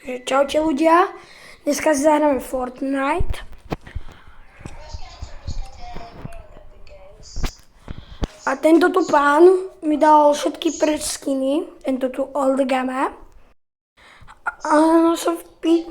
Takže čaute ľudia, dneska si zahráme Fortnite. A tento tu pán mi dal všetky prskiny, tento tu Old Gamma. Áno, som v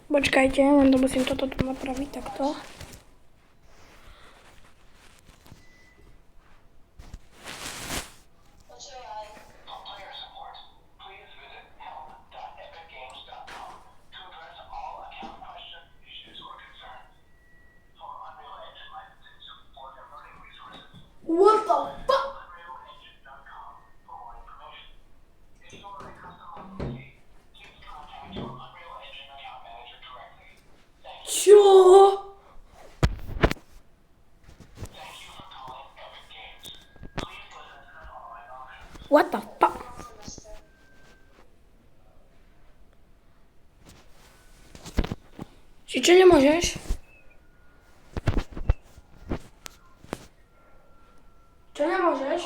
Počkajte, len to musím toto tu napraviť takto. What the fuck? Čo? What the fuck? Či čo nemôžeš? Čo nemôžeš?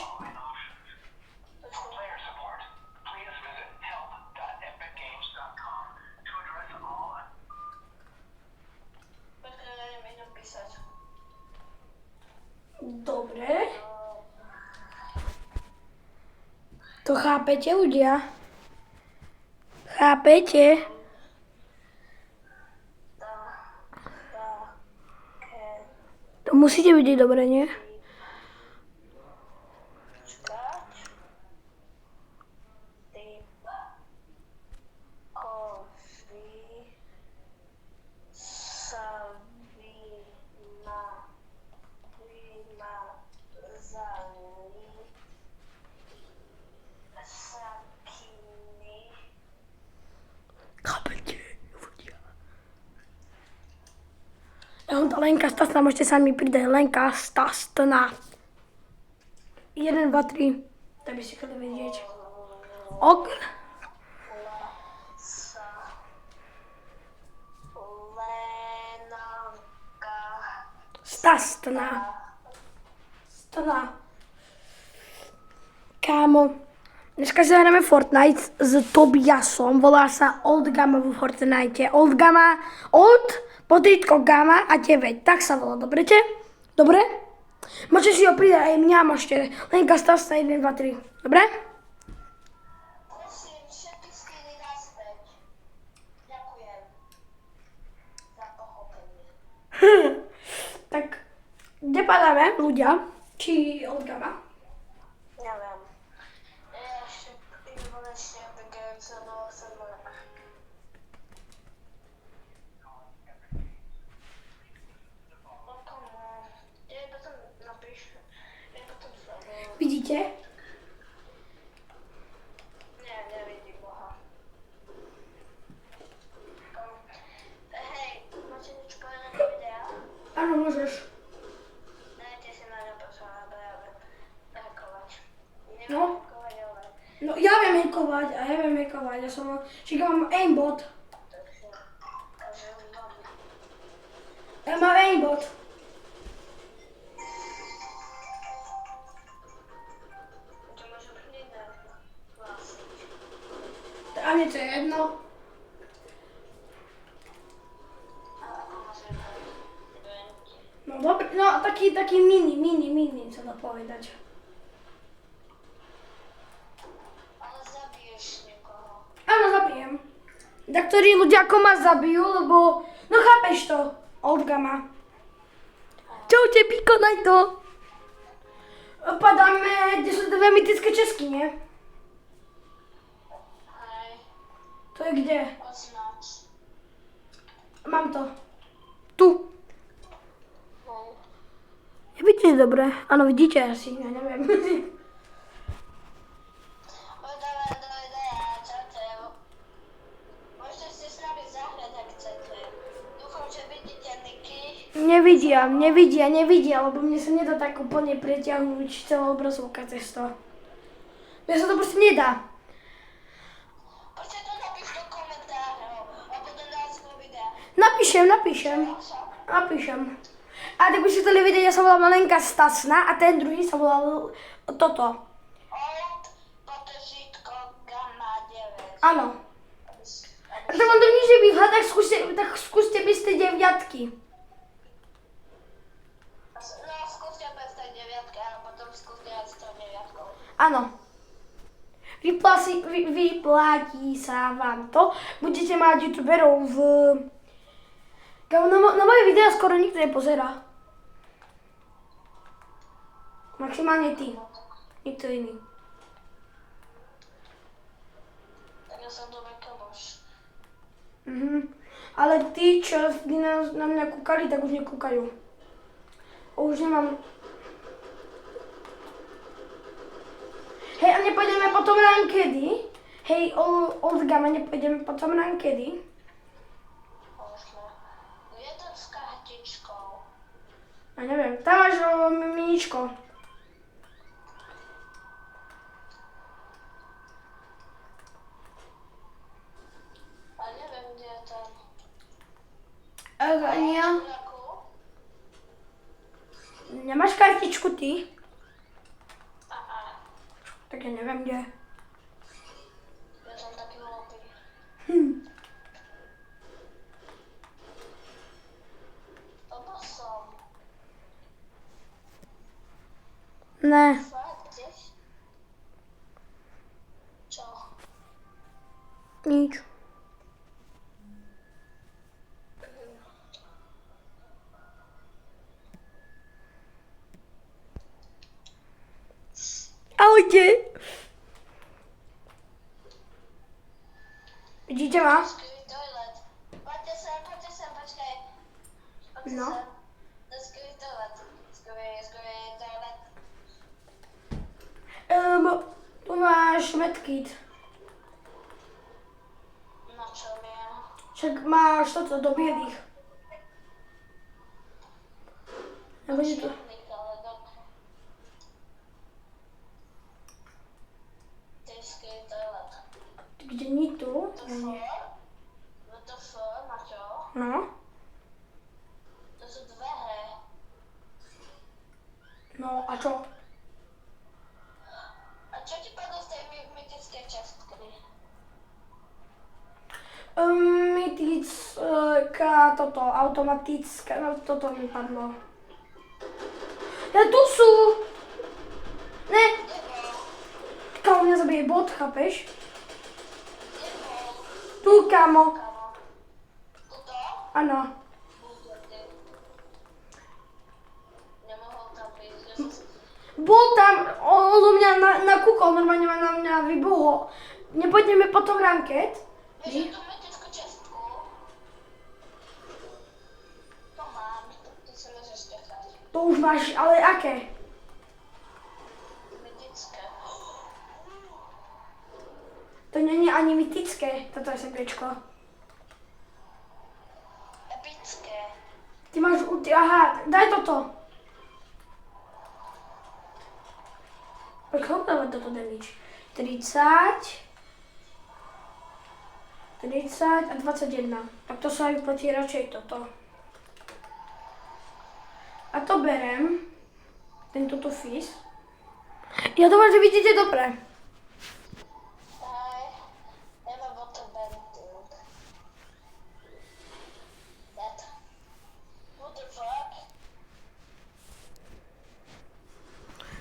Dobre. To chápete, ľudia? Chápete? To musíte vidieť dobre, nie? Ja mám to Lenka Stasna, môžete sa mi pridať Lenka Stasna. 1, 2, 3. Tak by si chceli vedieť. Ok. Stasna. Stana. Kámo. Dneska si hráme Fortnite s Tobiasom. Volá sa Old Gamma vo Fortnite. Old Gamma. Old potritko Gamma a 9. Tak sa volá, dobrete? Dobre? Môžete si ho pridať aj mňa, môžete. Lenka Stasna 1, 2, 3. Dobre? Prosím, všetky skiny naspäť. Ďakujem za pochopenie. Tak, kde padáme, ľudia? Či Old Gamma? Neviem. Ja ešte konečne begajem sa na server. Vidíte? Nie, nevidím Boha. Hej, máte niečo povedať na videa? Áno, môžeš. Dajte si na ňa prosím, lebo ja viem hackovať. Neviem No. hackovať, ale No, ja viem hackovať a ja viem hackovať. Ja som, čiže mám aimbot. takže mám. Ja mám aimbot. To môže byť nedávno. Vlastne. A mne to je jedno. A ako môže byť? No dobre, no taký mini sa dá povedať. Ale zabiješ niekoho. Áno, zabijem. Tak ktorí ľudia ako ma zabijú, lebo, no chápeš to, Old Gamma. Čaute, vykonaj to. Padáme, kde sú dve mytické česky, nie? Hej, To je kde? označ. Mám to. Tu. Hej. Ja vidíte dobre? Áno, vidíte asi, ja neviem. Daj, čaute. Môžete si s nami zahrať, ak chcete. Dúfam, že vidíte Niky. Nevidia, lebo mne sa nedá tak úplne pretiahnuť celá obrazovka cez to. Mne sa to proste nedá. Poďte to napíš do komentárov, alebo do názvu videa. Napíšem. A tak by si chceli vidieť, ja sa volám Lenka Stasna a ten druhý sa volal toto. Old Áno. A tak on to nič nebýva, tak skúste byť z tej 9. No, skúste bez tej 9 a potom skúste aj s tou 9. Áno. Vyplatí sa vám to. Budete mať youtuberov v... Na moje videá skoro nikto nepozerá. Maximálne ty. Nikto iný. Tak ja som dobre kamoš. Ale tí, čo na mňa kúkali, tak už nekúkajú. Už nemám... Hej, a nepôjdeme potom rankedy? Hej, Old Gamma, nepôjdeme potom rankedy? Môžeme. Jeden s kartičkou. Ja neviem, tam máš miničko. A neviem, kde je ten. Ja. Jakú? Nemáš kartičku ty? Aha. Tak ja neviem, kde. Ja som taký hlupý. Toto som. Ne. Fakt, gdzieś? Čo? Nič. Ahojte. Vidíte ma? Skryj toilet. Poďte sem, počkaj. Poďte No. sem. To skryj toilet. Skryj toilet. Tu máš medkit. Na čo mi je? Však máš toto do bielých. Nebude to... Čiernik, ale dobre. Ty skryj toilet. Kde nie tu? To Ja nie. WTF, Maťo? No. To sú dvere. No a čo? A čo ti padlo z tej mytickej častky? Mytická, toto, automatická, no toto mi padlo. Ja tu sú! Ne, Nebol. kámo, mňa zabije bot, chápeš? Nebol. Tu, kámo. Kamo. Tuto? Áno. Bude. Nemohol tam byť, že som si... Bol tam, odo mňa nakúkol, normálne ma na mňa vybuhol. Nepôjdeme potom ranket? Vieš, tú mytickú častku? To mám, ty sa môžeš nechať. To už máš, ale aké? Mytické. To nie je ani mytické, toto je srdiečko. Epické. Ty máš, aha, daj toto. Koľko dáva toto damage? 30 a 21. Tak to sa vyplatí radšej toto. A to berem. Tento fis. Ja dúfam, že vidíte dobre. Hej. Nemám water bending. That. What the fuck?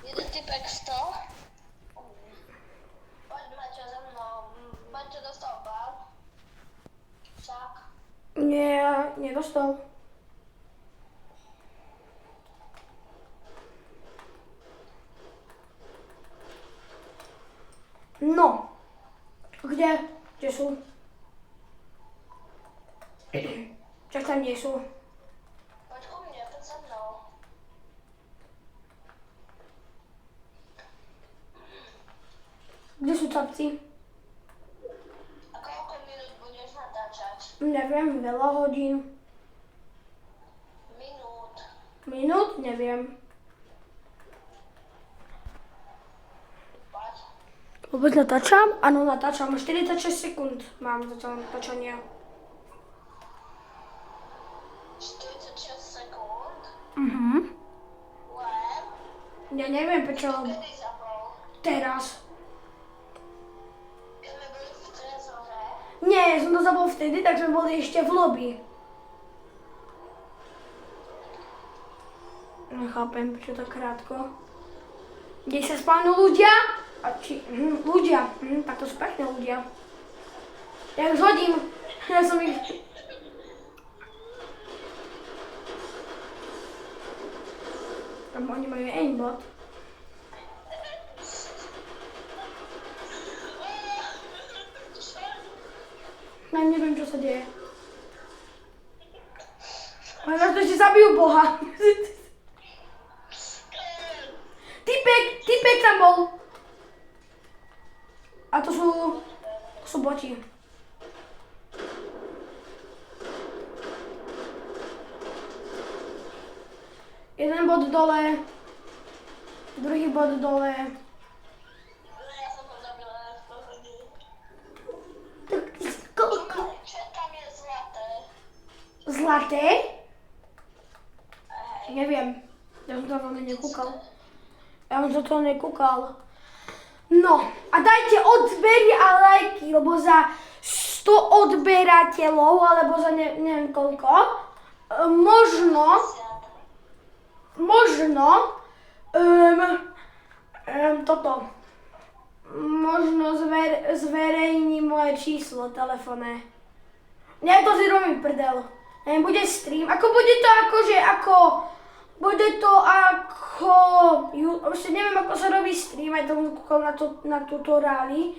Jeden typek 100. Poď Maťo za mnou. Maťo dostal bal. Však. Nie, nedostal. No. Kde? Kde sú? Čak tam nie sú. Poď ku mne, poď za mnou. Kde sú chlapci? A koľko minút budeš natáčať? Neviem, veľa hodín. Minút. Minút? Neviem. Poď. Vôbec natáčam? Áno, natáčam. 46 sekúnd mám za to natáčanie. 46 sekúnd. Mhm. Len. Ja neviem prečo. Kedy zapol? Teraz. Keď sme boli v Trezor. ja som to zabol vtedy, tak sme boli ešte v lobby. Nechápem, prečo tak krátko. Kde sa spávnu ľudia? Ľudia. Tak to sú pekné ľudia. Ja ich zhodím. Ja som ich... Tam oni majú aimbot. Ja neviem, čo sa deje. Ale na to ešte zabijú Boha. Typek tam bol. A to sú boti. Jeden bod dole, druhý bod dole. Ja som ho zabila v pohode. Tak koľko? Čo tam je zlaté? Zlaté? Hej. Neviem. Ja som to nekúkal. Ja som to nekúkal. No, a dajte odbery a lajky, lebo za 100 odberateľov, alebo za neviem koľko, možno, možno zverejní moje číslo telefónne. Nie, to si robím prdel. Bude stream, ešte neviem, ako sa robí stream, aj tomu kúkam na tutoriály.